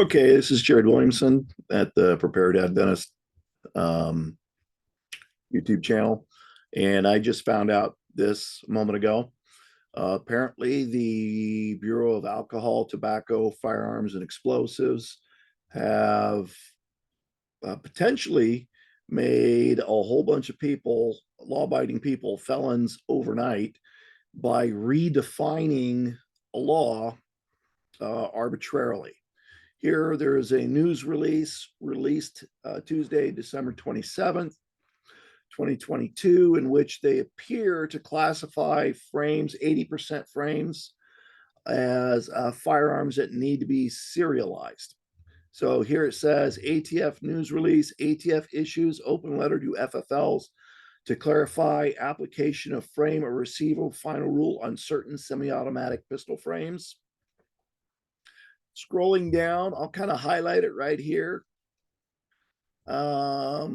Okay, this is Jared Williamson at the Prepared Adventist um, YouTube channel. And I just found out this a moment ago. Apparently, the Bureau of Alcohol, Tobacco, Firearms, and Explosives have potentially made a whole bunch of people, law abiding people, felons overnight by redefining a law arbitrarily. Here, there is a news release released Tuesday, December 27th, 2022, in which they appear to classify frames, 80% frames, as firearms that need to be serialized. So here it says ATF news release, ATF issues open letter to FFLs to clarify application of frame or receiver final rule on certain semi-automatic pistol frames. Scrolling down, I'll kind of highlight it right here. So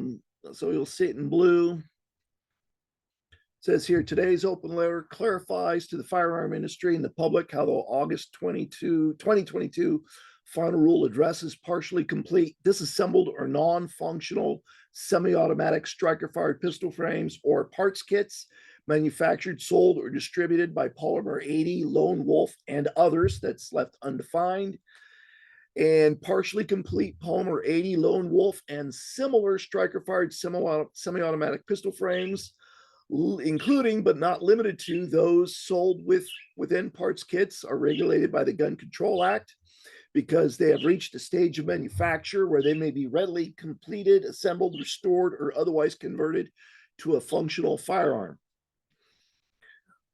you'll see it in blue. It says here, today's open letter clarifies to the firearm industry and the public how the August 2022 final rule addresses partially complete, disassembled, or non-functional semi-automatic striker-fired pistol frames or parts kits manufactured, sold, or distributed by Polymer 80, Lone Wolf, and others. That's left undefined. And partially complete Polymer 80, Lone Wolf, and similar striker-fired semi-automatic pistol frames, including but not limited to those sold within parts kits, are regulated by the Gun Control Act because they have reached a stage of manufacture where they may be readily completed, assembled, restored, or otherwise converted to a functional firearm.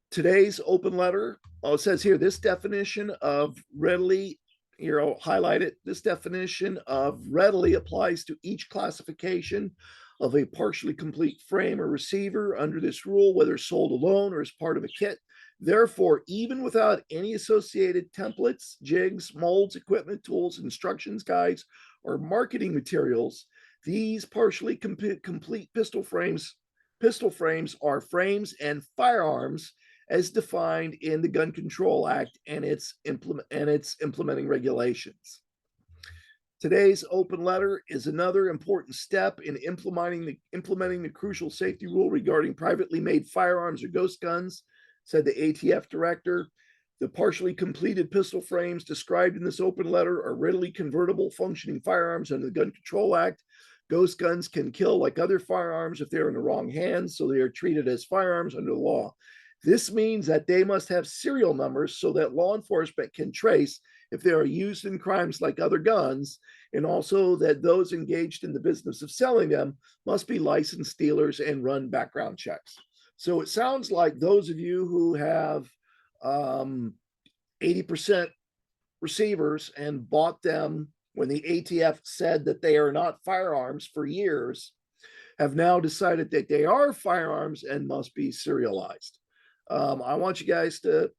Today's open letter, it says here, this definition of readily, here I'll highlight it, this definition of readily applies to each classification of a partially complete frame or receiver under this rule, whether sold alone or as part of a kit. Therefore, even without any associated templates, jigs, molds, equipment, tools, instructions, guides, or marketing materials, these partially complete pistol frames are frames and firearms as defined in the Gun Control Act and its implementing regulations. Today's open letter is another important step in implementing the crucial safety rule regarding privately made firearms or ghost guns, said the ATF director. The partially completed pistol frames described in this open letter are readily convertible functioning firearms under the Gun Control Act. Ghost guns can kill like other firearms if they're in the wrong hands, so they are treated as firearms under the law. This means that they must have serial numbers so that law enforcement can trace if they are used in crimes like other guns, and also that those engaged in the business of selling them must be licensed dealers and run background checks. So it sounds like those of you who have 80% receivers and bought them when the ATF said that they are not firearms for years have now decided that they are firearms and must be serialized. I want you guys to,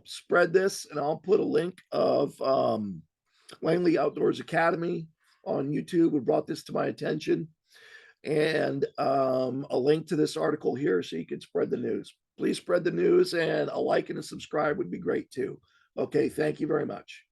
spread this, and I'll put a link of Langley Outdoors Academy on YouTube who brought this to my attention, and a link to this article here so you can spread the news. Please spread the news, and a like and a subscribe would be great too. Okay, thank you very much.